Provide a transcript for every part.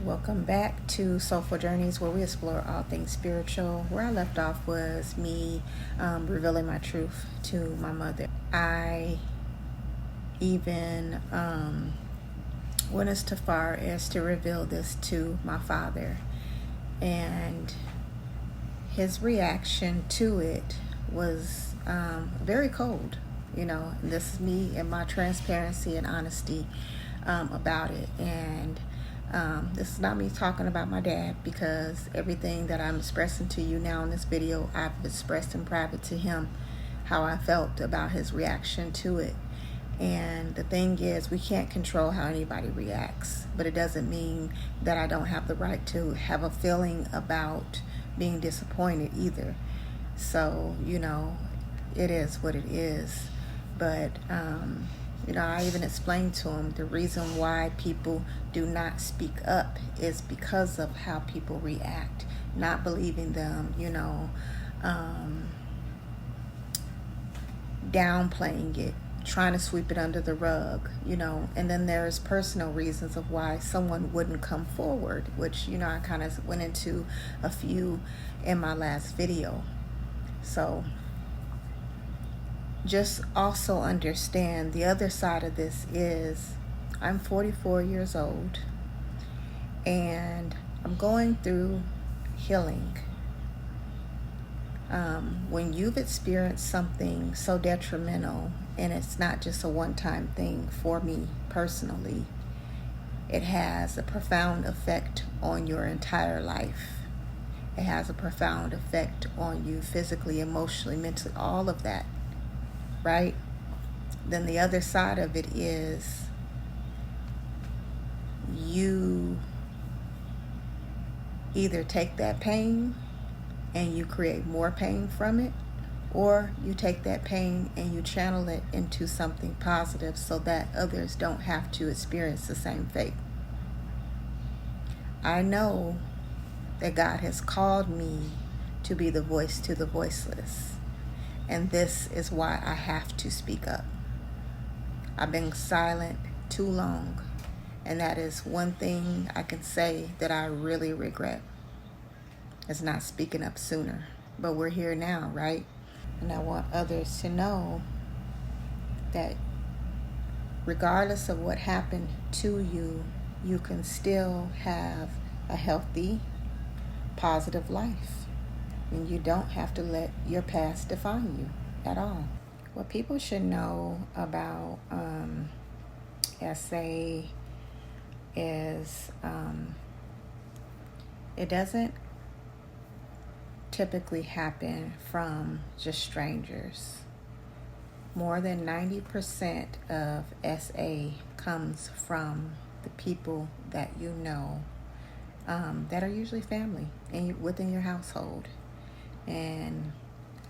Welcome back to Soulful Journeys, where we explore all things spiritual. Where I left off was me revealing my truth to my mother. I even went as far as to reveal this to my father, and his reaction to it was very cold. This is me and my transparency and honesty about it. And this is not me talking about my dad, because everything that I'm expressing to you now in this video, I've expressed in private to him how I felt about his reaction to it. And the thing is, we can't control how anybody reacts, but it doesn't mean that I don't have the right to have a feeling about being disappointed either. So, it is what it is. But, I even explained to him the reason why people do not speak up is because of how people react, not believing them, downplaying it, trying to sweep it under the rug, and then there's personal reasons of why someone wouldn't come forward, which, I kind of went into a few in my last video. So just also understand the other side of this is I'm 44 years old and I'm going through healing. When you've experienced something so detrimental, and it's not just a one-time thing for me personally, it has a profound effect on your entire life. It has a profound effect on you physically, emotionally, mentally, all of that, right? Then the other side of it is you either take that pain and you create more pain from it, or you take that pain and you channel it into something positive so that others don't have to experience the same fate. I know that God has called me to be the voice to the voiceless, and this is why I have to speak up. I've been silent too long, and that is one thing I can say that I really regret, is not speaking up sooner. But we're here now, right? And I want others to know that regardless of what happened to you, you can still have a healthy, positive life. And you don't have to let your past define you at all. What people should know about SA is it doesn't typically happen from just strangers. More than 90% of SA comes from the people that you know, that are usually family and within your household. And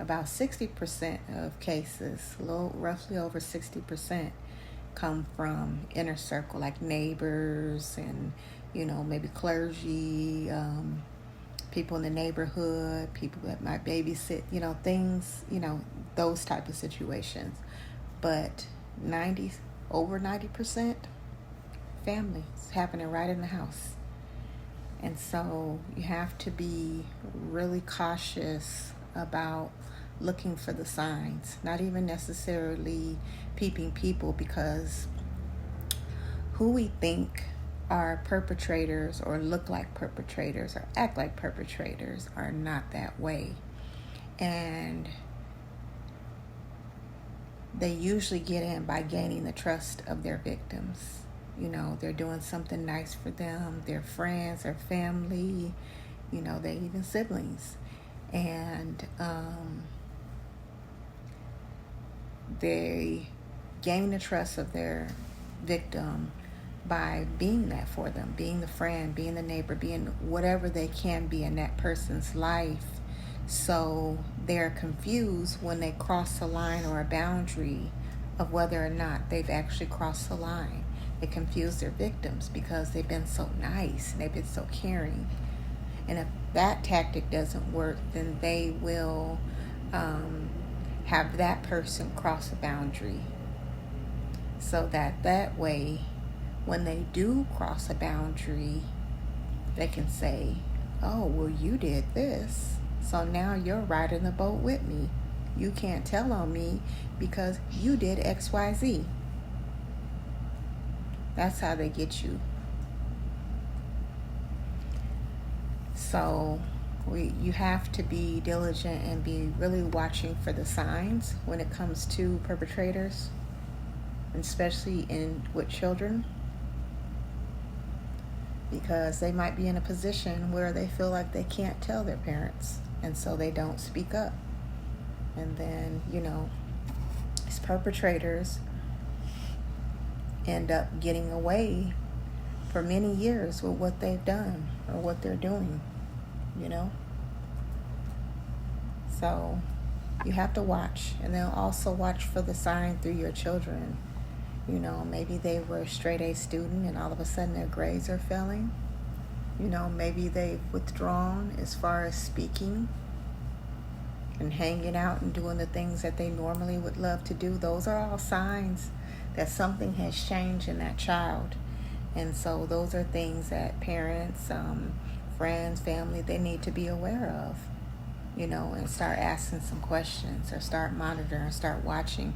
about 60% of cases, roughly over 60%, come from inner circle, like neighbors and, maybe clergy, people in the neighborhood, people that might babysit, things, those type of situations. But over 90% family. It's happening right in the house. And so you have to be really cautious about looking for the signs, not even necessarily peeping people, because who we think are perpetrators or look like perpetrators or act like perpetrators are not that way. And they usually get in by gaining the trust of their victims. They're doing something nice for them, their friends, their family, they even siblings. And they gain the trust of their victim by being that for them, being the friend, being the neighbor, being whatever they can be in that person's life. So they're confused when they cross a line or a boundary of whether or not they've actually crossed the line. They confuse their victims because they've been so nice and they've been so caring. And if that tactic doesn't work, then they will have that person cross a boundary, so that way, when they do cross a boundary, they can say, oh, well, you did this, so now you're right in the boat with me. You can't tell on me because you did XYZ. That's how they get you. So you have to be diligent and be really watching for the signs when it comes to perpetrators, especially with children, because they might be in a position where they feel like they can't tell their parents, and so they don't speak up. And then, these perpetrators end up getting away for many years with what they've done or what they're doing, So you have to watch, and then also watch for the sign through your children. Maybe they were a straight A student and all of a sudden their grades are failing. Maybe they've withdrawn as far as speaking and hanging out and doing the things that they normally would love to do. Those are all signs that something has changed in that child. And so those are things that parents, friends, family, they need to be aware of, and start asking some questions or start monitoring, start watching.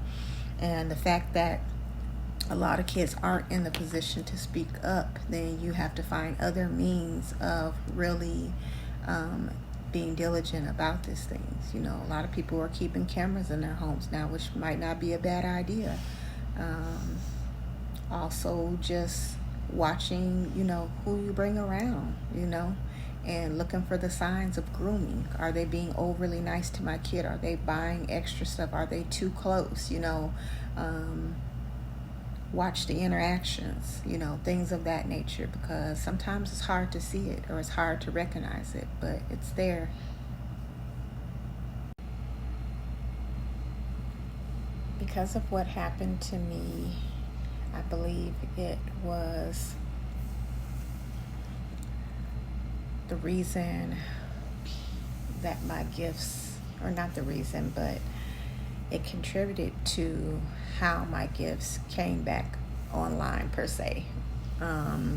And the fact that a lot of kids aren't in the position to speak up, then you have to find other means of really being diligent about these things. A lot of people are keeping cameras in their homes now, which might not be a bad idea. Also just watching, who you bring around, and looking for the signs of grooming. Are they being overly nice to my kid? Are they buying extra stuff? Are they too close? Watch the interactions, things of that nature, because sometimes it's hard to see it or it's hard to recognize it, but it's there. Because of what happened to me, I believe it was the reason that my gifts, or not the reason, but it contributed to how my gifts came back online per se. I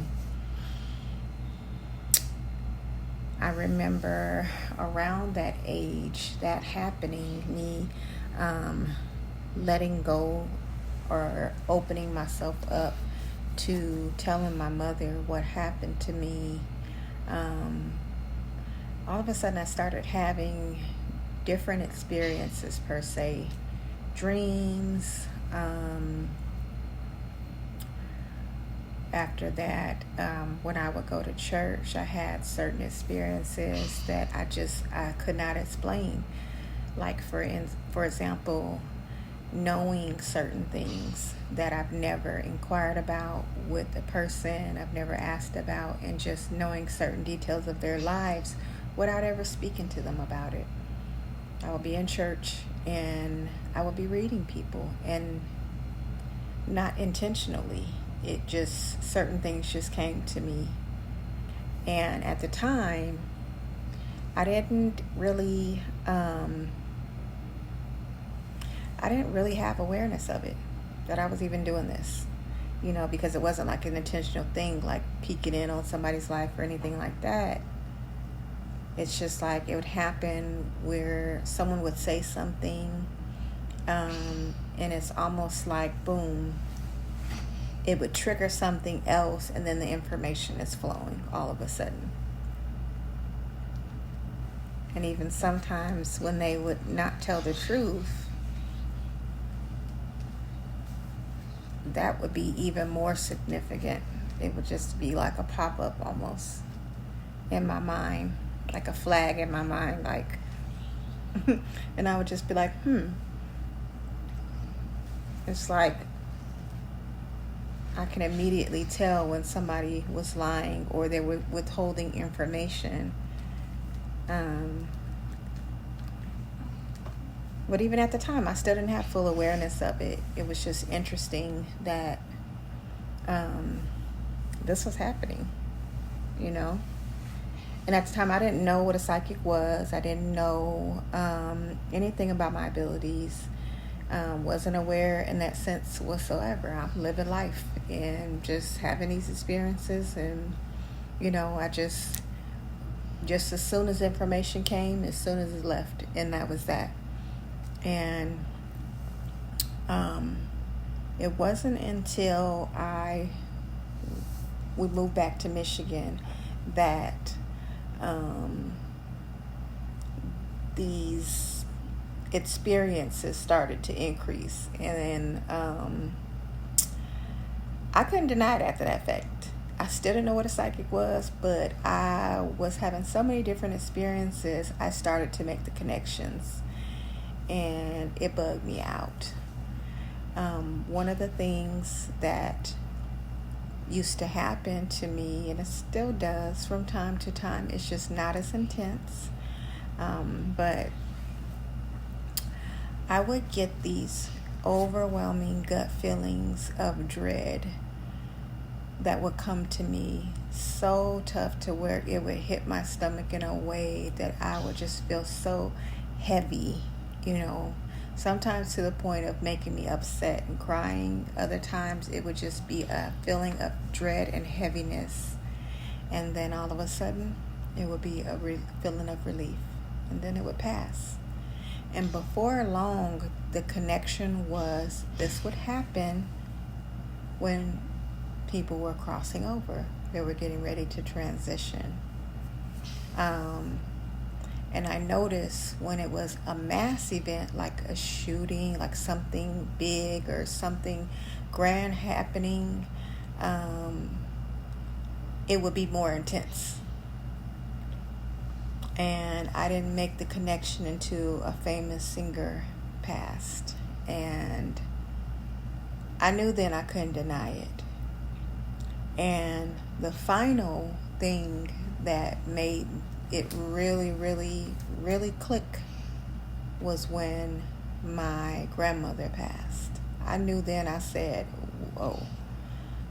remember around that age, that happening, me letting go or opening myself up to telling my mother what happened to me. All of a sudden I started having different experiences per se, dreams. After that, when I would go to church, I had certain experiences that I could not explain. Like for example, knowing certain things that I've never inquired about with a person, I've never asked about, and just knowing certain details of their lives without ever speaking to them about it. I would be in church and I would be reading people, and not intentionally. It just, certain things just came to me. And at the time, I didn't really have awareness of it, that I was even doing this, because it wasn't like an intentional thing, like peeking in on somebody's life or anything like that. It's just like it would happen where someone would say something, and it's almost like, boom, it would trigger something else, and then the information is flowing all of a sudden. And even sometimes when they would not tell the truth, that would be even more significant. It would just be like a pop-up almost in my mind, like a flag in my mind, like and I would just be like, It's like I can immediately tell when somebody was lying or they were withholding information. But even at the time, I still didn't have full awareness of it. It was just interesting that this was happening, And at the time, I didn't know what a psychic was. I didn't know anything about my abilities. Wasn't aware in that sense whatsoever. I'm living life and just having these experiences and I just as soon as information came, as soon as it left, and that was that. And it wasn't until we moved back to Michigan that these experiences started to increase. And I couldn't deny it after that fact. I still didn't know what a psychic was, but I was having so many different experiences, I started to make the connections, and it bugged me out. One of the things that used to happen to me, and it still does from time to time, it's just not as intense, but I would get these overwhelming gut feelings of dread that would come to me so tough to where it would hit my stomach in a way that I would just feel so heavy, sometimes to the point of making me upset and crying. Other times it would just be a feeling of dread and heaviness, and then all of a sudden it would be a feeling of relief, and then it would pass. And before long, the connection was this would happen when people were crossing over. They were getting ready to transition. And I noticed when it was a mass event, like a shooting, like something big or something grand happening, it would be more intense. And I didn't make the connection until a famous singer passed. And I knew then I couldn't deny it. And the final thing that made it really, really, really click was when my grandmother passed. I knew then, I said, whoa.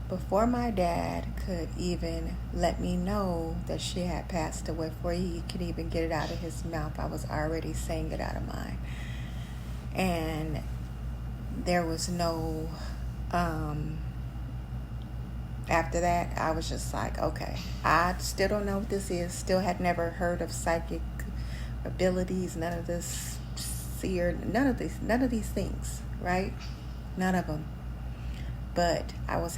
Before my dad could even let me know that she had passed away, before he could even get it out of his mouth, I was already saying it out of mine. And there was no... after that, I was just like, okay, I still don't know what this is. Still had never heard of psychic abilities, none of this seer, none of these things, right? None of them. But I was